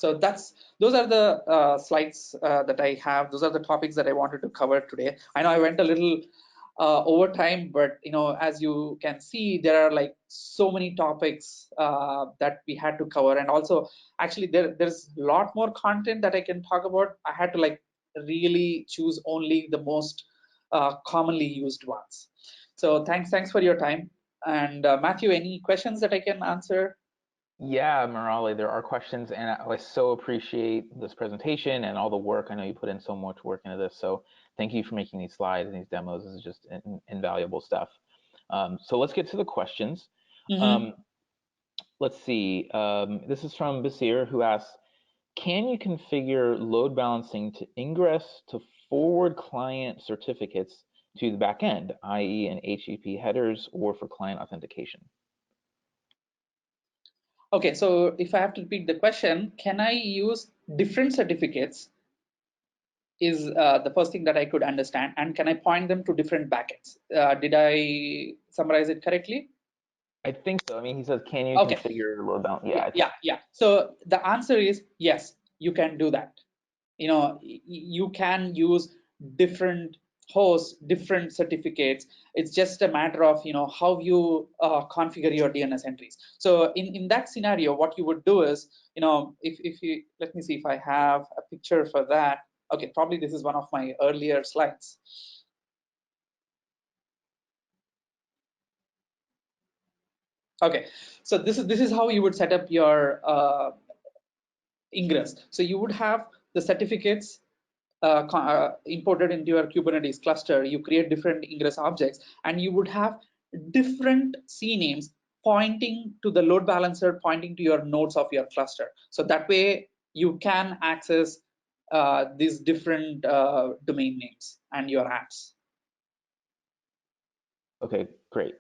So those are the slides that I have. Those are the topics that I wanted to cover today. I know I went a little over time, but as you can see, there are like so many topics that we had to cover, and also actually there's a lot more content that I can talk about. I had to like really choose only the most commonly used ones. So thanks for your time. And Matthew, any questions that I can answer? Yeah, Murali, there are questions, and I so appreciate this presentation and all the work. I know you put in so much work into this, so thank you for making these slides and these demos. This is just invaluable stuff. So let's get to the questions. Let's see. This is from Basir, who asks, can you configure load balancing to Ingress to forward client certificates to the backend, i.e. in HTTP headers or for client authentication? Okay, so if I have to repeat the question, can I use different certificates is the first thing that I could understand, and can I point them to different backends? Did I summarize it correctly? I think so. I mean, he says, can you configure load balance? Yeah. So the answer is yes, you can do that. You can use different hosts, different certificates. It's just a matter of how you configure your DNS entries. So in that scenario, what you would do is if you, let me see if I have a picture for that. Okay, probably this is one of my earlier slides. Okay, so this is how you would set up your Ingress. So you would have the certificates imported into your Kubernetes cluster. You create different Ingress objects, and you would have different CNAMEs pointing to the load balancer, pointing to your nodes of your cluster. So that way you can access these different domain names and your apps. Okay, great.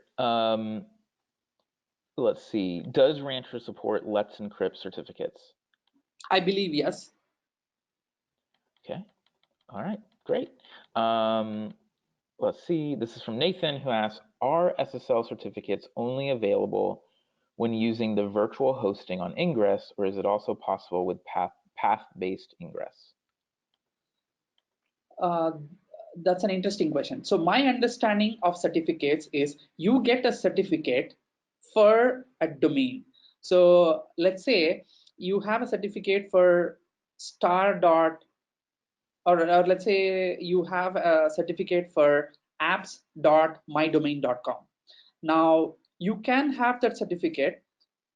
Let's see. Does Rancher support Let's Encrypt certificates? I believe yes. Okay. All right. Great. Let's see. This is from Nathan, who asks, are SSL certificates only available when using the virtual hosting on Ingress, or is it also possible with path-based Ingress? That's an interesting question. So my understanding of certificates is you get a certificate for a domain. So let's say you have a certificate for star dot, or let's say you have a certificate for apps.mydomain.com. Now you can have that certificate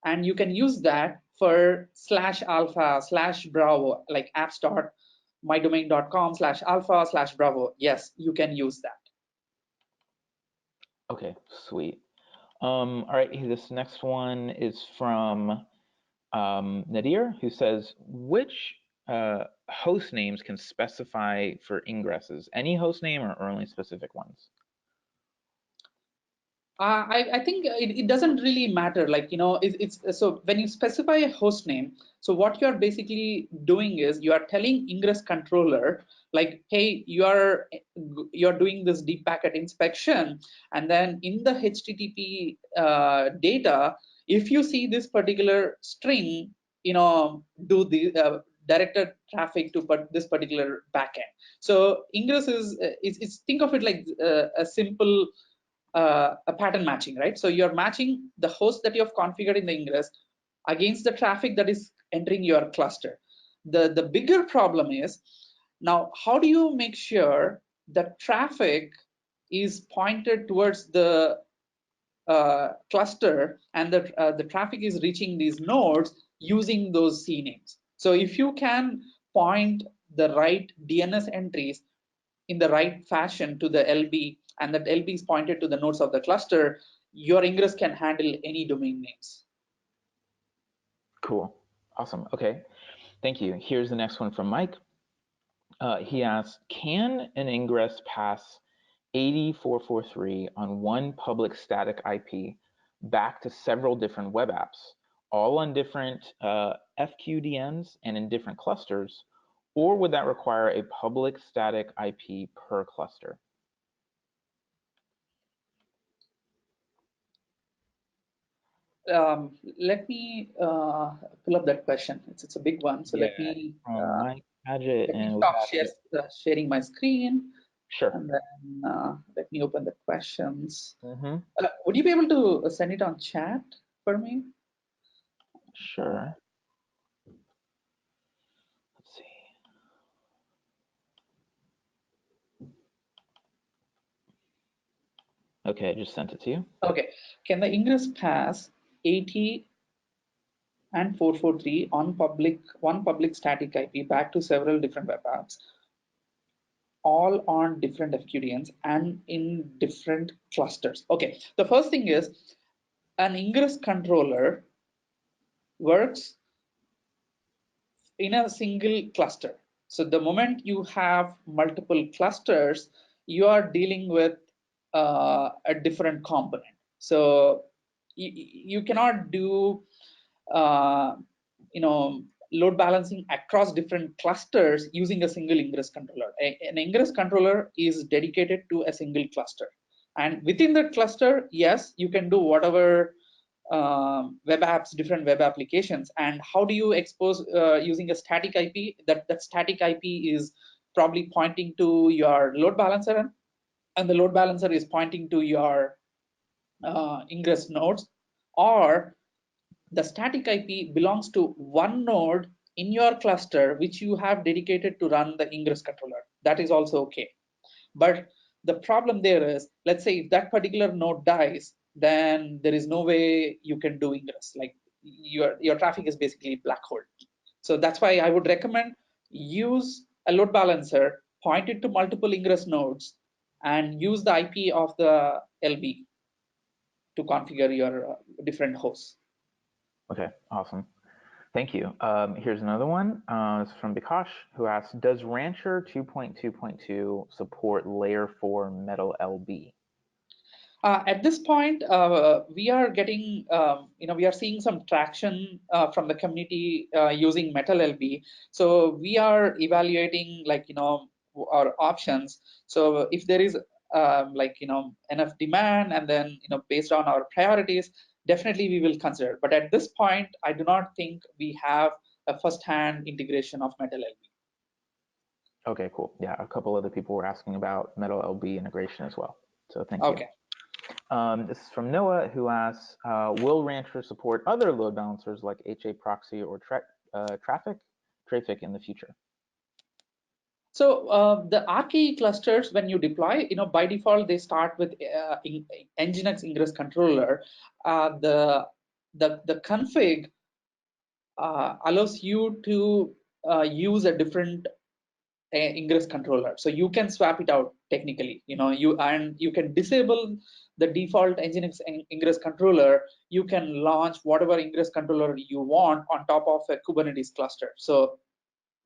and you can use that for /alpha/bravo, like apps.mydomain.com/alpha/bravo. Yes, you can use that. Okay, sweet. All right, this next one is from Nadir, who says, which host names can specify for ingresses? Any host name or only specific ones? I think it doesn't really matter. Like, it's so when you specify a host name, so what you're basically doing is you are telling Ingress controller, like, hey, you're doing this deep packet inspection, and then in the HTTP data, if you see this particular string, do the directed traffic to this particular backend. So Ingress is it's think of it like a simple a pattern matching, right? So you're matching the host that you have configured in the Ingress against the traffic that is entering your cluster. The bigger problem is now, how do you make sure that traffic is pointed towards the cluster and the traffic is reaching these nodes using those CNAMEs? So if you can point the right DNS entries in the right fashion to the LB, and that LB is pointed to the nodes of the cluster, your Ingress can handle any domain names. Cool. Awesome. Okay. Thank you. Here's the next one from Mike. He asks, can an Ingress pass 8443 on one public static IP back to several different web apps, all on different FQDNs and in different clusters, or would that require a public static IP per cluster? let me pull up that question. It's a big one. So Yeah, from Mike Paget, let me and we stop have it. sharing my screen, Sure. and then let me open the questions. Mm-hmm. Would you be able to send it on chat for me? Sure. Let's see. Okay, I just sent it to you. Okay. Can the Ingress pass 80 and 443 on one public static IP back to several different web apps, all on different FQDNs and in different clusters? Okay. The first thing is an Ingress controller works in a single cluster. So the moment you have multiple clusters, you are dealing with a different component. So you cannot do uh, load balancing across different clusters using a single Ingress controller. An Ingress controller is dedicated to a single cluster, and within that cluster, yes, you can do whatever web apps, different web applications. And how do you expose using a static IP? That static IP is probably pointing to your load balancer, and the load balancer is pointing to your Ingress nodes, or the static IP belongs to one node in your cluster which you have dedicated to run the Ingress controller. That is also okay. But the problem there is, let's say if that particular node dies, then there is no way you can do Ingress. Like your traffic is basically black hole. So that's why I would recommend use a load balancer, point it to multiple Ingress nodes, and use the IP of the LB to configure your different hosts. Okay, awesome. Thank you. Here's another one. It's from Bikash, who asks, does Rancher 2.2.2 support layer 4 metal LB? At this point, we are getting, we are seeing some traction from the community using Metal LB. So we are evaluating, our options. So if there is, enough demand, and then, based on our priorities, definitely we will consider. But at this point, I do not think we have a first-hand integration of Metal LB. Okay, cool. Yeah, a couple other people were asking about Metal LB integration as well. So thank you. Okay. This is from Noah, who asks, will Rancher support other load balancers like HA Proxy or Trafic in the future? So the RKE clusters, when you deploy, by default they start with Nginx Ingress controller. The config allows you to use a different Ingress controller, so you can swap it out technically. You can disable the default Nginx Ingress controller. You can launch whatever Ingress controller you want on top of a Kubernetes cluster. So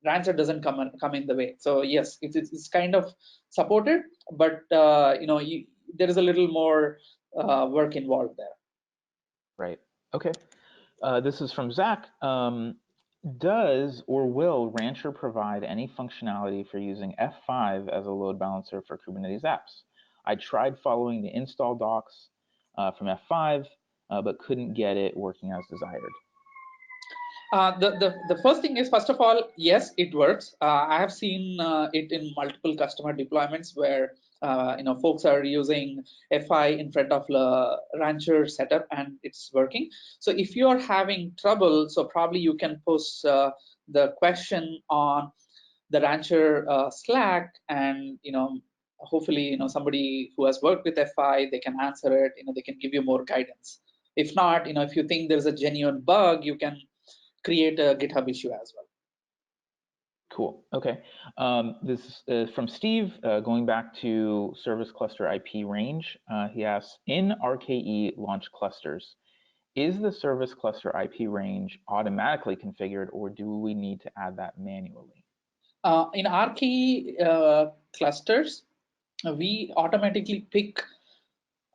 Rancher doesn't come in the way. So yes, it's kind of supported, but there is a little more work involved there. Right. Okay. This is from Zach. Does or will Rancher provide any functionality for using F5 as a load balancer for Kubernetes apps? I tried following the install docs from F5, but couldn't get it working as desired. The first thing is, first of all, yes, it works. I have seen it in multiple customer deployments where folks are using FI in front of the Rancher setup and it's working. So if you are having trouble, so probably you can post the question on the Rancher Slack, and hopefully somebody who has worked with FI, they can answer it. They can give you more guidance. If not, if you think there's a genuine bug, you can create a GitHub issue as well. Cool. Okay. This is from Steve, going back to service cluster IP range. He asks, in RKE launch clusters, is the service cluster IP range automatically configured, or do we need to add that manually? In RKE clusters, we automatically pick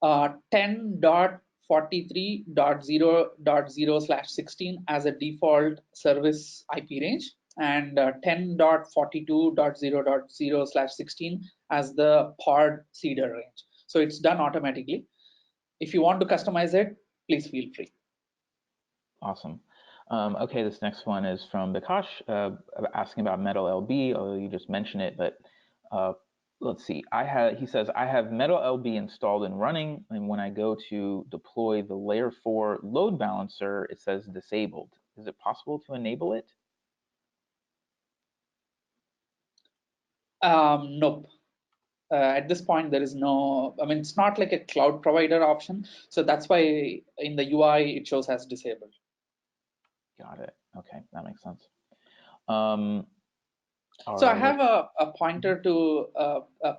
10.43.0.0/16 as a default service IP range, and 10.42.0.0/16 as the pod seeder range. So it's done automatically. If you want to customize it, please feel free. Awesome. Okay, this next one is from Bikash, asking about Metal LB, although you just mentioned it, but let's see. He says, I have Metal LB installed and running, and when I go to deploy the layer 4 load balancer, it says disabled. Is it possible to enable it? Nope. At this point, there is no, I mean, it's not like a cloud provider option. So that's why in the UI, it shows as disabled. Got it. Okay, that makes sense. So I have a pointer to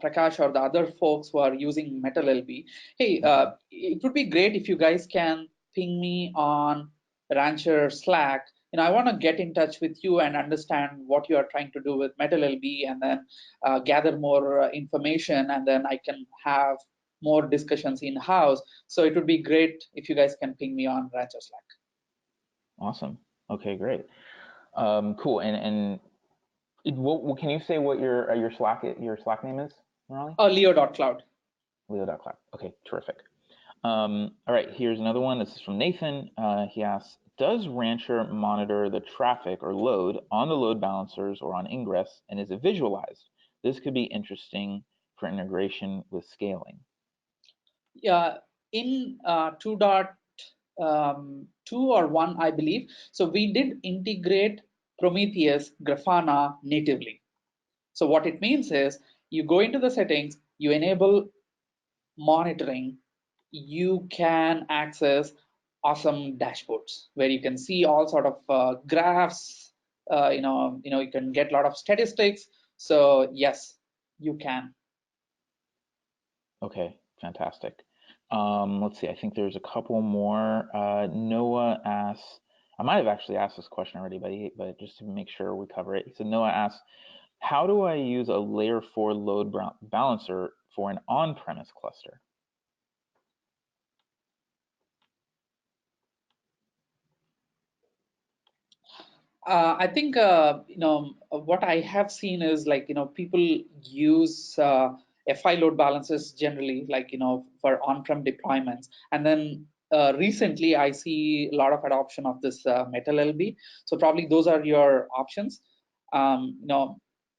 Prakash or the other folks who are using Metal LB. Hey, it would be great if you guys can ping me on Rancher Slack. I want to get in touch with you and understand what you are trying to do with Metal LB, and then gather more information, and then I can have more discussions in house. So it would be great if you guys can ping me on Rancher Slack. Awesome. Okay, great. Cool. And what can you say what your Slack name is, Murali? Leo.cloud. Leo.cloud. Okay, terrific. All right, here's another one. This is from Nathan. He asks, does Rancher monitor the traffic or load on the load balancers or on Ingress, and is it visualized? This could be interesting for integration with scaling. Yeah, in 2.2 or 1, I believe. So we did integrate Prometheus Grafana natively. So what it means is you go into the settings, you enable monitoring, you can access awesome dashboards where you can see all sort of graphs. You can get a lot of statistics. So yes, you can. Okay, fantastic. Let's see, I think there's a couple more. Noah asks, I might have actually asked this question already, but just to make sure we cover it. So Noah asks, how do I use a layer 4 load balancer for an on-premise cluster? I think what I have seen is people use FI load balancers generally for on-prem deployments, and then recently I see a lot of adoption of this Metal LB. So probably those are your options.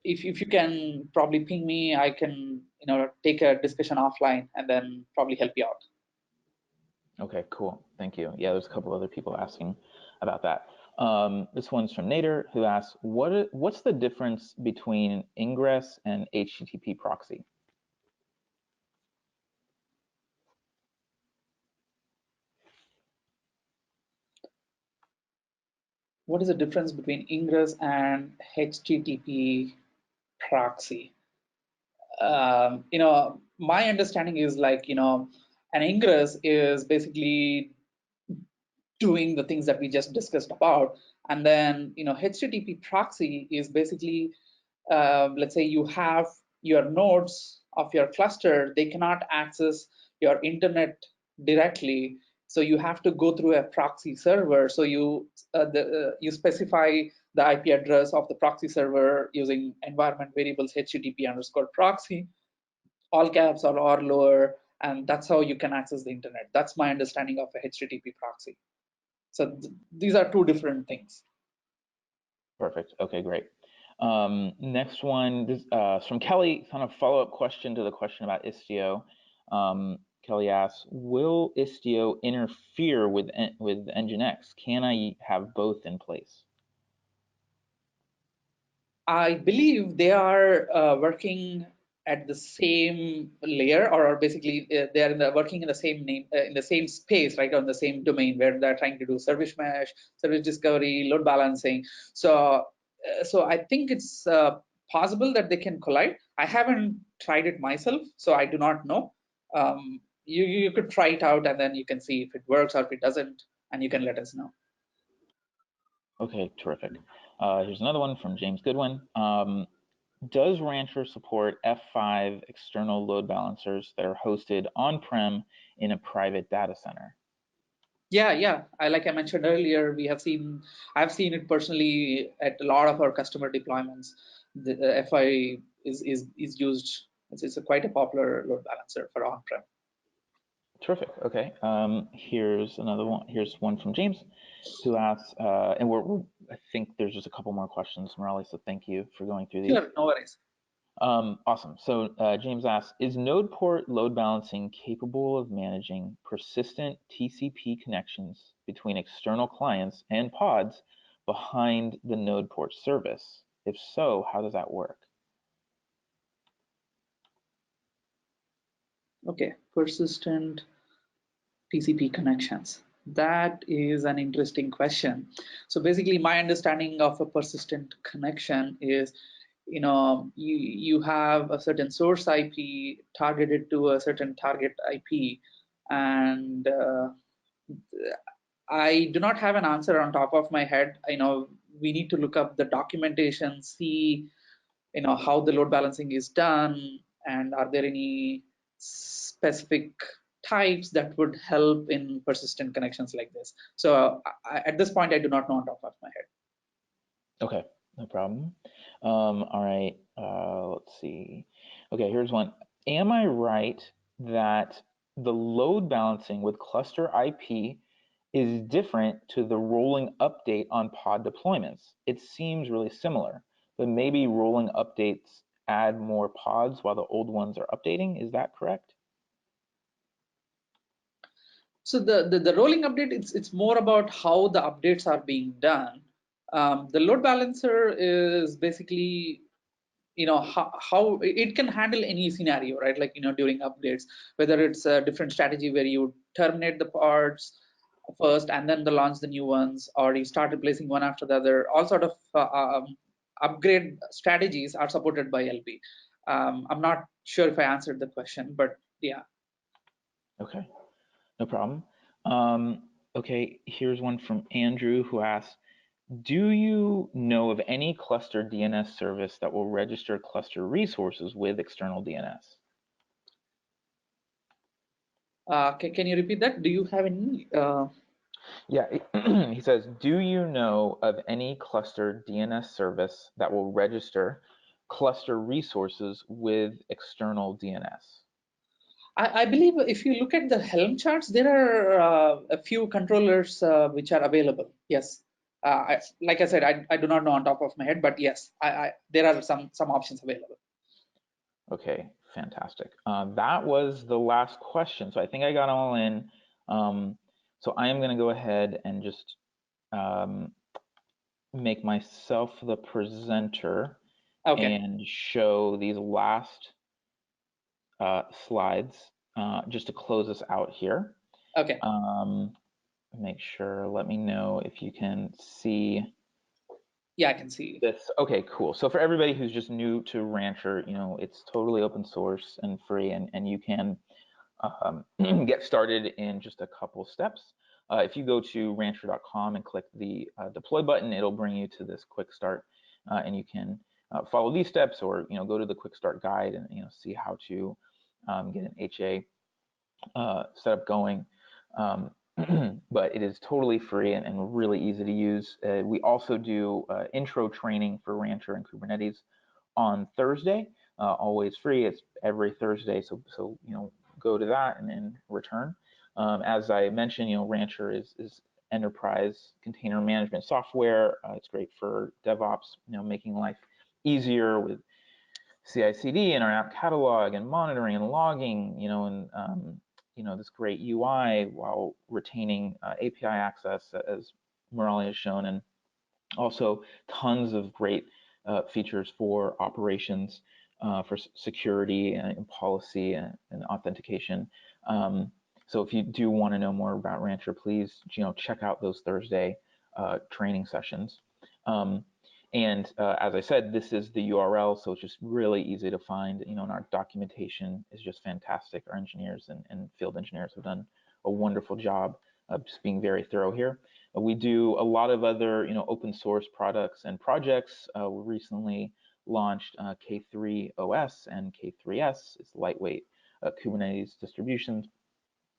If you can probably ping me, I can take a discussion offline and then probably help you out. Okay, cool. Thank you. Yeah, there's a couple other people asking about that. This one's from Nader, who asks, what's the difference between Ingress and HTTP proxy? What is the difference between Ingress and HTTP proxy? My understanding is an Ingress is basically doing the things that we just discussed about, and then HTTP proxy is basically let's say you have your nodes of your cluster, they cannot access your internet directly, so you have to go through a proxy server. So you specify the IP address of the proxy server using environment variables HTTP_proxy, all caps or lower, and that's how you can access the internet. That's my understanding of a HTTP proxy. So these are two different things. Perfect. Okay, great. Next one, this from Kelly, kind of follow-up question to the question about Istio. Kelly asks, will Istio interfere with Nginx? Can I have both in place? I believe they are working at the same layer, or basically they are working in the same name, in the same space, right, on the same domain where they're trying to do service mesh, service discovery, load balancing. So I think it's possible that they can collide. I haven't tried it myself, so I do not know. You could try it out, and then you can see if it works or if it doesn't, and you can let us know. Okay, terrific. Here's another one from James Goodwin. Does Rancher support F5 external load balancers that are hosted on-prem in a private data center? Yeah. Like I mentioned earlier, I've seen it personally at a lot of our customer deployments. The FI is used. It's quite a popular load balancer for on-prem. Terrific. Okay. Here's another one. Here's one from James, who asks, and I think there's just a couple more questions, Murali. So thank you for going through these. Sure, no worries. Awesome. So James asks, is node port load balancing capable of managing persistent TCP connections between external clients and pods behind the node port service? If so, how does that work? Okay, persistent TCP connections. That is an interesting question. So basically, my understanding of a persistent connection is, you have a certain source IP targeted to a certain target IP, and I do not have an answer on top of my head. We need to look up the documentation, see, how the load balancing is done, and are there any specific types that would help in persistent connections like this. So at this point, I do not know on top of my head. Okay, no problem. All right, let's see. Okay, here's one. Am I right that the load balancing with cluster IP is different to the rolling update on pod deployments? It seems really similar, but maybe rolling updates add more pods while the old ones are updating. Is that correct? So the rolling update, it's more about how the updates are being done. The load balancer is basically, how it can handle any scenario, right? Like, during updates, whether it's a different strategy where you terminate the pods first and then launch the new ones, or you start replacing one after the other. All sort of upgrade strategies are supported by LB. I'm not sure if I answered the question, but yeah. Okay, no problem. Okay, here's one from Andrew, who asks, do you know of any cluster DNS service that will register cluster resources with external DNS? Can you repeat that? Do you have any? Yeah, he says, do you know of any cluster DNS service that will register cluster resources with external DNS? I believe if you look at the Helm charts, there are a few controllers which are available. Yes. Like I said, I do not know on top of my head, but yes, there are some options available. Okay, fantastic. That was the last question. So I think I got all in. So I am going to go ahead and just make myself the presenter and show these last slides just to close us out here. Okay. Make sure, let me know if you can see. Yeah, I can see this. Okay, cool. So for everybody who's just new to Rancher, it's totally open source and free, and you can get started in just a couple steps. If you go to rancher.com and click the deploy button, it'll bring you to this quick start, and you can follow these steps, or go to the quick start guide and see how to get an HA setup going. But it is totally free and really easy to use. We also do intro training for Rancher and Kubernetes on Thursday, always free. It's every Thursday, so go to that and return. As I mentioned, Rancher is enterprise container management software. It's great for DevOps, making life easier with CI/CD and our app catalog and monitoring and logging, and this great UI while retaining API access, as Murali has shown, and also tons of great features for operations, for security and policy and authentication. So if you do want to know more about Rancher, please check out those Thursday training sessions. And as I said, this is the URL, so it's just really easy to find, and our documentation is just fantastic. Our engineers and field engineers have done a wonderful job of just being very thorough here. We do a lot of other, open source products and projects. We recently launched K3 OS and K3S. It's lightweight Kubernetes distribution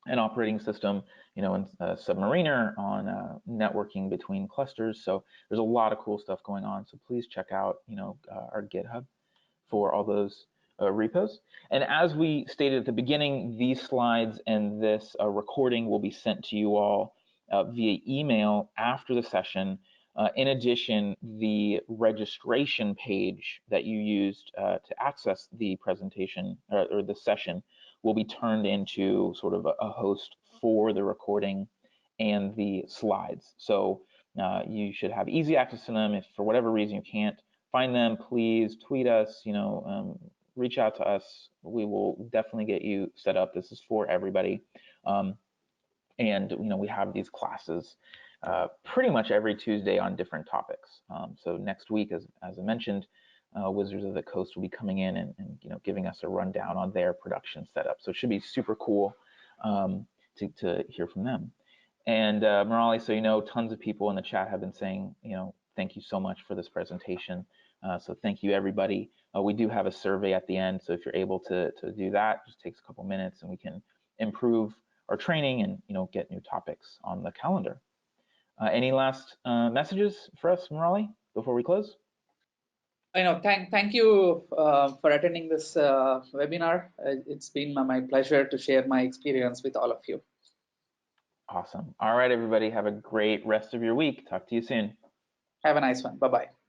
and operating system, and Submariner on networking between clusters. So there's a lot of cool stuff going on. So please check out, our GitHub for all those repos. And as we stated at the beginning, these slides and this recording will be sent to you all via email after the session. In addition, the registration page that you used to access the presentation or the session will be turned into sort of a host for the recording and the slides. So you should have easy access to them. If for whatever reason you can't find them, please tweet us, reach out to us. We will definitely get you set up. This is for everybody. And we have these classes pretty much every Tuesday on different topics. So next week, as I mentioned, Wizards of the Coast will be coming in and giving us a rundown on their production setup. So it should be super cool to hear from them. And Murali, so tons of people in the chat have been saying, thank you so much for this presentation. So thank you, everybody. We do have a survey at the end, so if you're able to do that, just takes a couple minutes, and we can improve our training and get new topics on the calendar. Any last messages for us, Murali, before we close? Thank you for attending this webinar. It's been my pleasure to share my experience with all of you. Awesome. All right, everybody, have a great rest of your week. Talk to you soon. Have a nice one. Bye-bye.